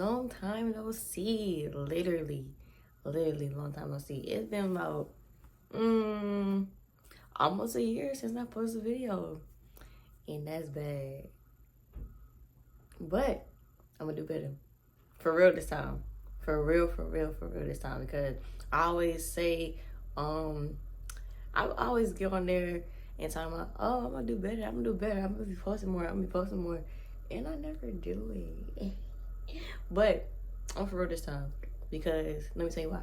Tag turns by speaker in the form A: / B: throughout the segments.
A: long time no see. Literally long time no see. It's been about almost a year since I posted a video, and that's bad. But I'm gonna do better, for real this time. For real this time, because I always say, I always get on there and talk about, oh, I'm gonna do better, I'm gonna be posting more, and I never do it. But I'm for real this time, because let me tell you why.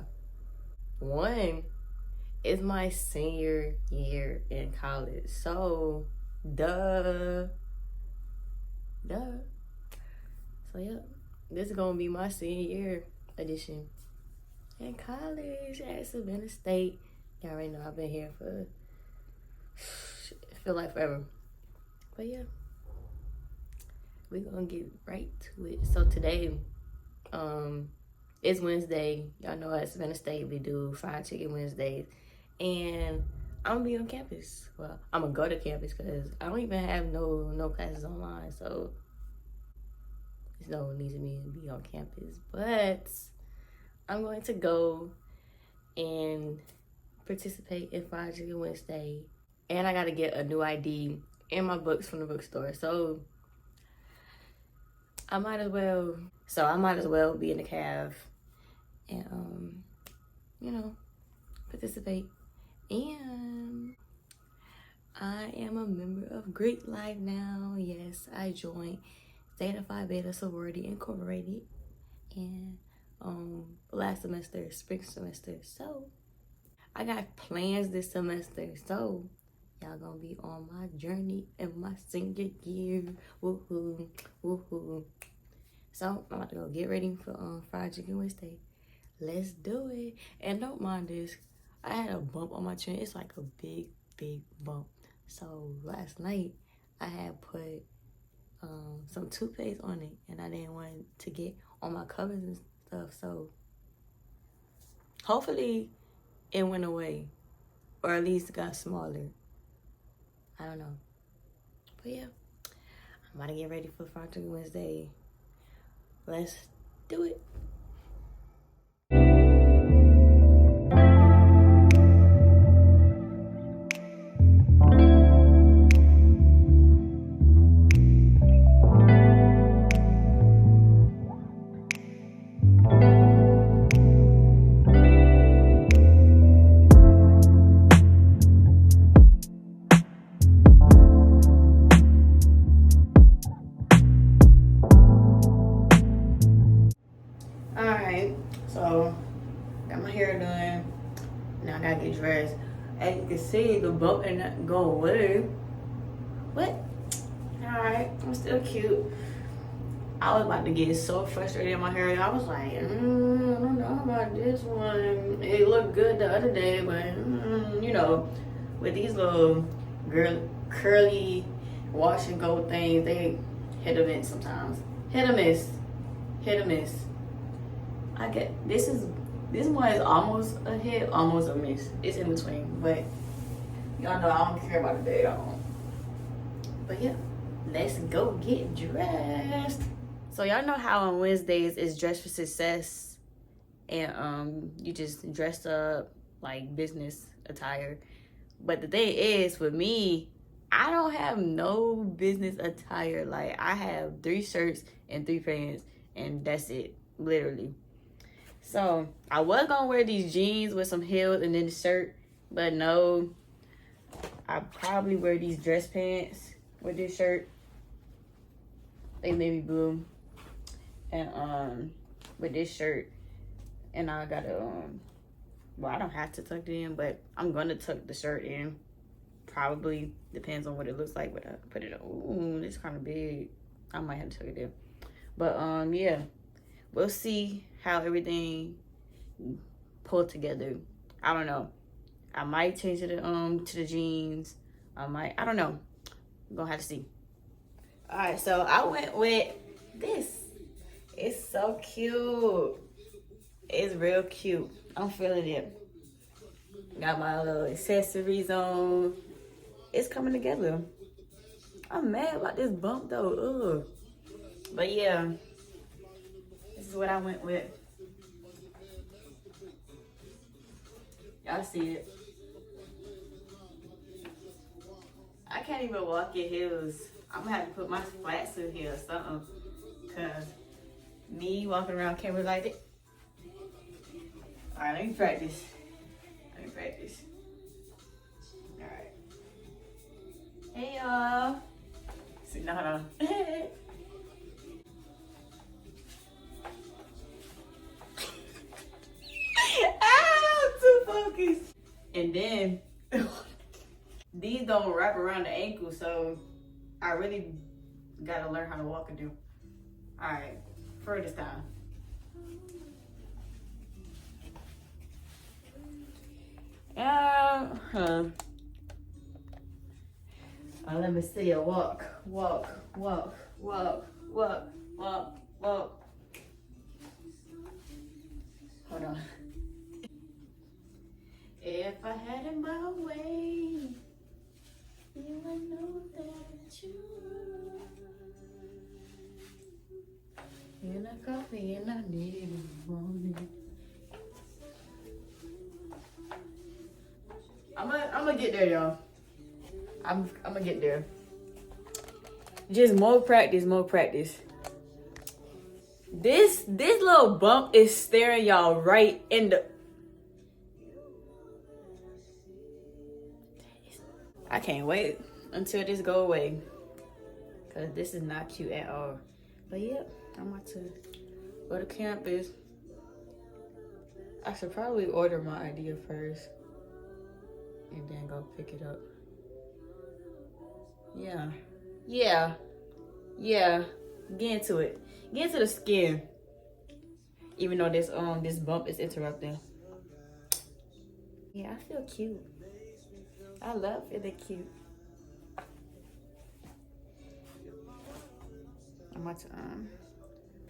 A: One, it's my senior year in college, so duh. So yeah, this is gonna be my senior year edition in college at Savannah State. Y'all already know I've been here for, I feel like forever. But yeah, we're gonna get right to it. So today, it's Wednesday. Y'all know at Savannah State we do fried chicken Wednesdays, and I'm gonna be on campus. Well, I'm gonna go to campus because I don't even have no classes online, so there's no need for me to be on campus. But I'm going to go and participate in Fried Chicken Wednesday, and I gotta get a new ID and my books from the bookstore. So I might as well be in the caf and you know, participate. And I am a member of Greek Life now. Yes, I joined Theta Phi Beta Sorority Incorporated and last semester, spring semester. So I got plans this semester, so y'all gonna be on my journey in my senior year. Woohoo. So I'm about to go get ready for Fried Chicken Wednesday. Let's do it. And don't mind this, I had a bump on my chin. It's like a big bump. So last night I had put some toothpaste on it, and I didn't want to get on my covers and stuff. So hopefully it went away, or at least got smaller. I don't know. But yeah, I'm about to get ready for Fried Chicken Wednesday. Let's do it. So, got my hair done. Now I gotta get dressed. As you can see, the bump ain't not go away. What? Alright, I'm still cute. I was about to get so frustrated in my hair. I was like, I don't know about this one. It looked good the other day, but you know, with these little curly wash and go things, they hit or miss sometimes. Hit or miss. I get this one is almost a hit, almost a miss. It's in between, but y'all know I don't care about the day at all. But yeah, let's go get dressed. So y'all know how on Wednesdays is Dress for Success, and you just dress up like business attire. But the thing is, with me, I don't have no business attire. Like, I have 3 shirts and 3 pants, and that's it, literally. So I was gonna wear these jeans with some heels and then the shirt, but no, I probably wear these dress pants with this shirt. They navy blue, and with this shirt, and I gotta well, I don't have to tuck it in, but I'm gonna tuck the shirt in. Probably depends on what it looks like, but I put it on. Ooh, it's kind of big. I might have to tuck it in, but yeah, we'll see how everything pulled together. I don't know. I might change it to the jeans. I don't know. I'm gonna have to see. All right, so I went with this. It's so cute. It's real cute. I'm feeling it. Got my little accessories on. It's coming together. I'm mad about this bump though. Ugh. But yeah, this is what I went with. Y'all see it. I can't even walk in heels. I'm gonna have to put my flats in here or something. Cause me walking around camera like that. Alright, let me practice. Alright. Hey y'all. See, no, hold on. Ah, I'm too focused. And then these don't wrap around the ankle, so I really gotta learn how to walk and do. Alright, for this time. Let me see a walk. Hold on. If I had it my way, you would know that you were. And I coffee and I need it in the morning. I'm gonna get there, y'all. I'm gonna get there. Just more practice. This little bump is staring y'all right in the. I can't wait until this go away, cause this is not cute at all. But yeah, I'm about to go to campus. I should probably order my idea first and then go pick it up. Yeah. Get into it. Get into the skin. Even though this bump is interrupting. Yeah, I feel cute. I love feeling cute. I'm about to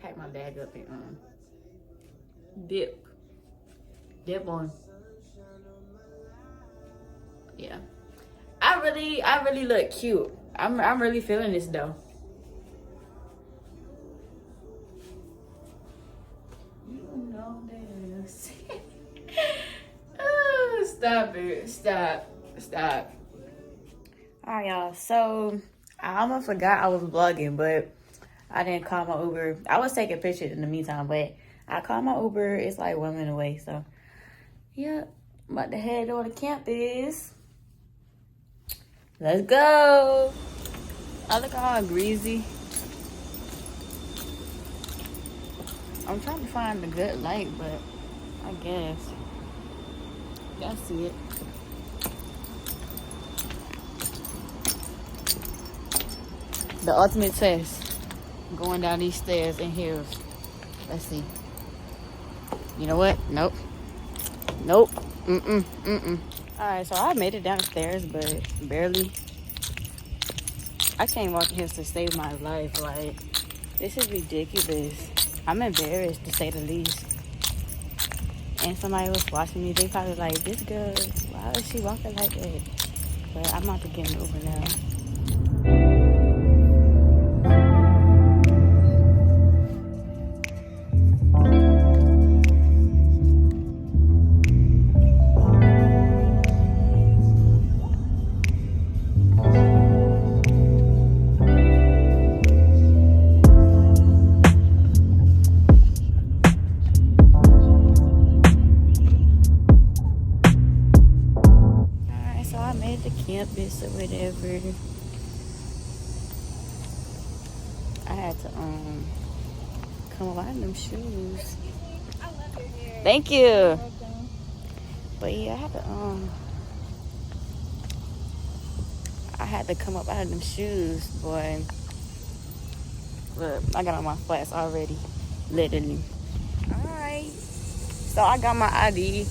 A: pack my bag up and dip on. Yeah. I really look cute. I'm really feeling this though. You know this. Oh, stop it. Stop. Alright, y'all. So I almost forgot I was vlogging, but I didn't call my Uber. I was taking pictures in the meantime, but I called my Uber. It's like 1 minute away. So yeah, I'm about to head on to campus. Let's go. I look all greasy. I'm trying to find a good light, but I guess y'all see it. The ultimate test. Going down these stairs in heels. Let's see. You know what? Nope. Alright, so I made it downstairs, but barely. I can't walk in here to save my life. Like, this is ridiculous. I'm embarrassed, to say the least. And somebody was watching me. They probably like, this girl, why is she walking like that? But I'm about to get an Uber now. Campus or whatever. I had to come up in them shoes.
B: I love your hair.
A: Thank you. But yeah, I had to come up out of them shoes, boy. Look, I got on my flats already, literally. Alright. So I got my ID.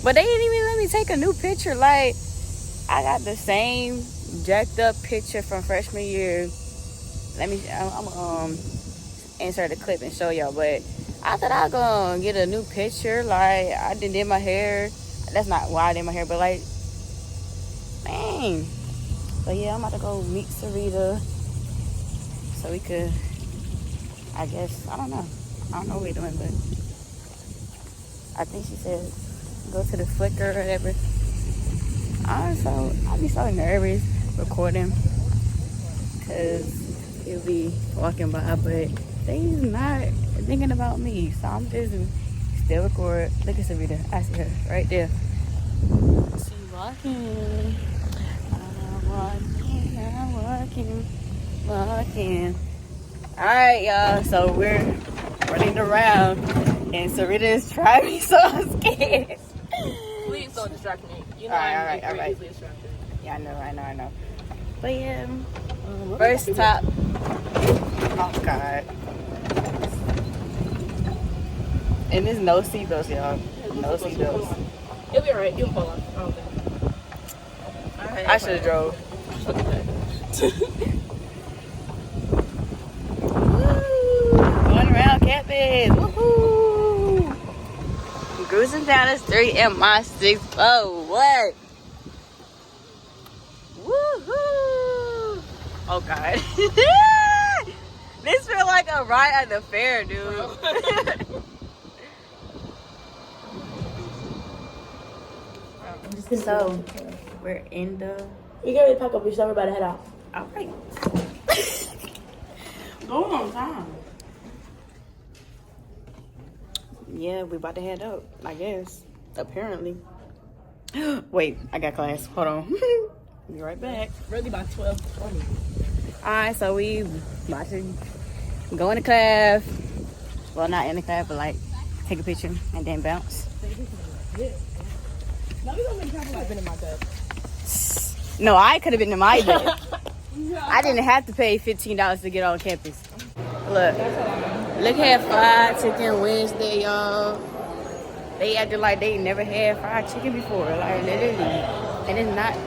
A: But they didn't even let me take a new picture. Like, I got the same jacked up picture from freshman year. I'm insert the clip and show y'all. But I thought I was gonna get a new picture. Like, I did my hair. That's not why I did my hair, but like, dang. But yeah, I'm about to go meet Sarita so we could, I guess, I don't know, I don't know what we're doing, but I think she said go to the flicker or whatever. I'll be so nervous recording because he'll be walking by, but they's not thinking about me, so I'm just still record. Look at Savannah. I see her right there. She's walking. I'm walking. All right, y'all. So we're running around, and Sarita is trying me, so I'm scared.
B: Please don't distract me. You know
A: All
B: I'm
A: right.
B: easily distracted.
A: Yeah, I know. But yeah, first stop. Oh God. And there's no seatbelts, y'all. No seatbelts.
B: You'll be alright. You'll fall off. I don't think.
A: I should have drove. Woo! Going around campus. Woohoo! Cruising down the street in my 6'4". What? Woohoo! Oh God. This feels like a ride at the fair, dude. So, we're in the...
B: You get ready to pack up your stuff, everybody head out.
A: All right.
B: Go on time.
A: Yeah, we about to head out, I guess. Apparently. Wait, I got class. Hold on. Be right back.
B: Really by 12:20.
A: Alright, so we about to go in the class. Well, not in the class, but like take a picture and then bounce.
B: Now we gonna make time I've been in my bed.
A: No, I could have been in my bed. I didn't have to pay $15 to get on campus. Look at fried chicken Wednesday, y'all. They acted like they never had fried chicken before, like literally. And it's not.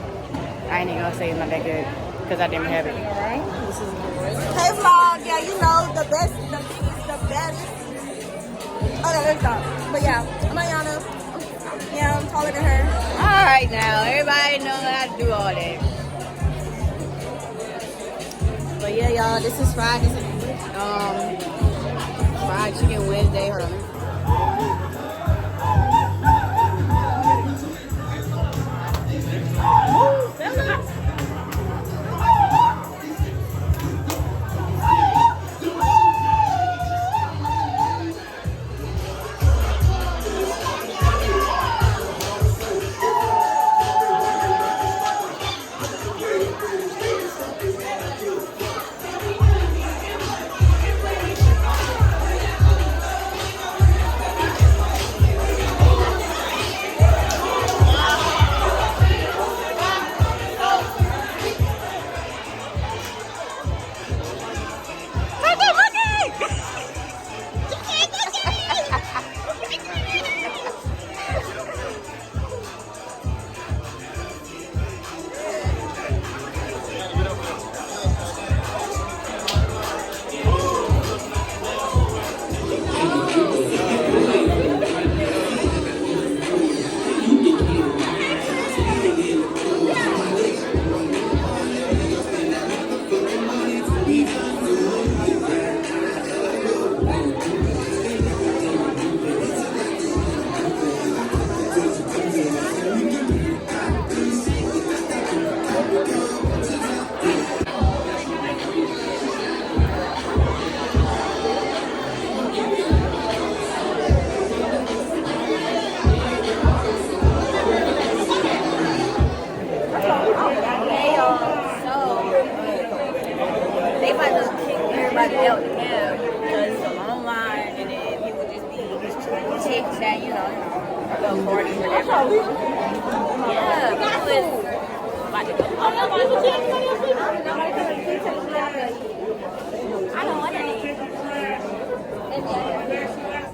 A: I ain't even gonna say it's not that good because I didn't have it.
C: Hey vlog, yeah, you know the best, the biggest, the baddest. Okay, let's go. But yeah, I'm Ayana. Yeah, I'm taller than her.
A: All right, now everybody know how to do all that. But yeah, y'all, this is fried chicken Wednesday. Hold on.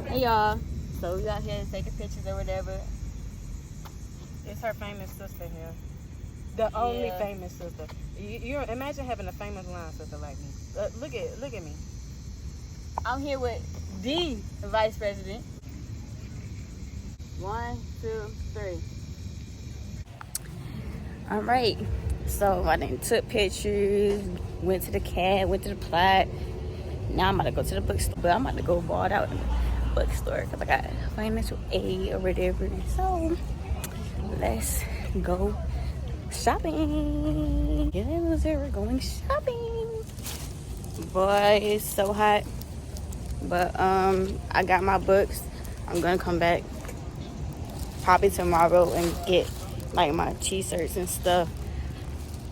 A: Hey y'all, so we out here taking pictures or whatever.
D: It's her famous sister here. The only famous sister. You imagine having a famous line sister like me. Look at me.
A: I'm here with the vice president. 1, 2, 3. All right. So I then took pictures, went to the cab, went to the plot, Now I'm about to go to the bookstore, but I'm about to go balled out in the bookstore because I got financial aid or whatever. So let's go shopping. Yeah, we're going shopping. Boy, it's so hot. But I got my books. I'm gonna come back probably tomorrow and get like my t-shirts and stuff.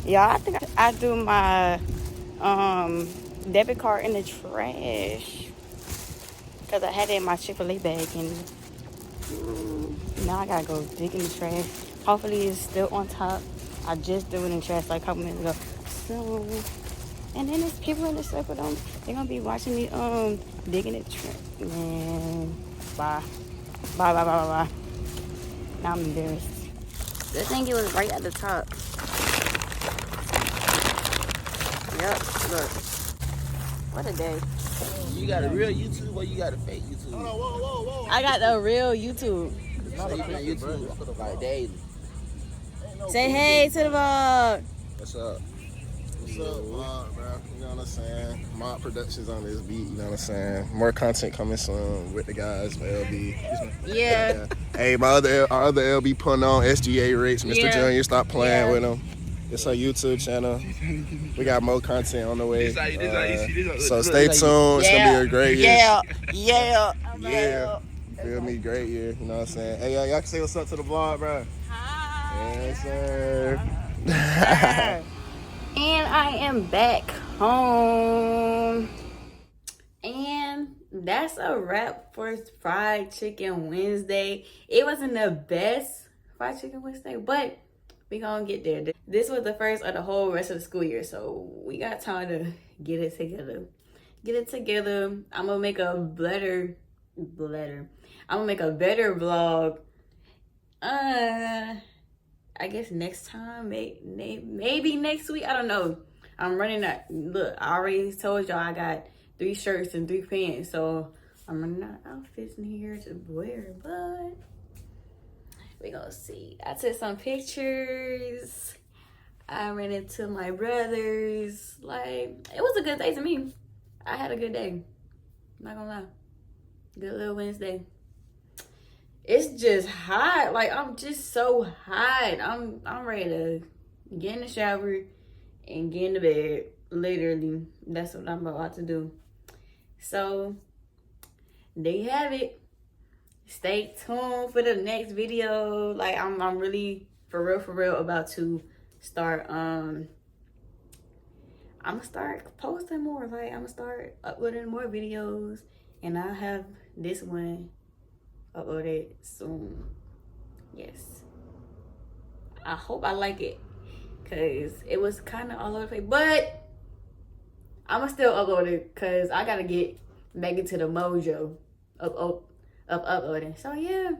A: Y'all, I think I threw my debit card in the trash because I had it in my Chick-fil-A bag, and now I gotta go dig in the trash. Hopefully it's still on top. I just threw it in the trash like a couple minutes ago. So, and then there's people in the circle, they're gonna be watching me digging the trash. Man, bye. Bye. Now I'm embarrassed. Good thing it was right at the top. Yep, look. What a day.
E: You got a real YouTube or you got a fake YouTube?
A: Whoa. I got a real YouTube.
E: So you been YouTube like daily.
A: Say hey to the vlog.
F: What's up? What's up, vlog, bro? You know what I'm saying? Mob Productions on this beat, you know what I'm saying? More content coming soon with the guys from LB.
A: Yeah.
F: Hey, our other LB putting on SGA rates. Mr. Junior, stop playing with him. It's our YouTube channel. We got more content on the way. So stay tuned. It's going to be a great year.
A: Yeah.
F: Feel me? Great year. You know what I'm saying? Hey, y'all can say what's up to the vlog, bro.
A: Hi.
F: Yes, sir.
A: And I am back home. And that's a wrap for Fried Chicken Wednesday. It wasn't the best Fried Chicken Wednesday, but we gonna get there. This was the first of the whole rest of the school year, so we got time to get it together. I'm gonna make a better vlog. I guess next time, maybe next week. I don't know. I'm running out. Look, I already told y'all I got 3 shirts and 3 pants, so I'm running out of outfits in here to wear, but we gonna see. I took some pictures. I ran into my brothers. Like, it was a good day to me. I had a good day. Not gonna lie. Good little Wednesday. It's just hot. Like, I'm just so hot. I'm ready to get in the shower and get in the bed. Literally. That's what I'm about to do. So, there you have it. Stay tuned for the next video. Like, I'm really for real about to start I'm gonna start posting more. Like, I'm gonna start uploading more videos, and I'll have this one uploaded soon. Yes, I hope I like it, because it was kind of all over the place, but I'm gonna still upload it because I gotta get back into the mojo of uploading. So yeah,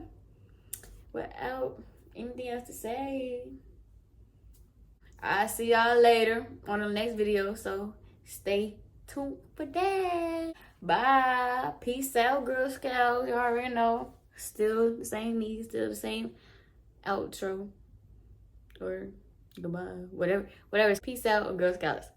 A: without anything else to say, I'll see y'all later on the next video, so stay tuned for that. Bye. Peace out, Girl Scouts. You already know. Still the same me, still the same outro. Or goodbye. Whatever. Peace out, Girl Scouts.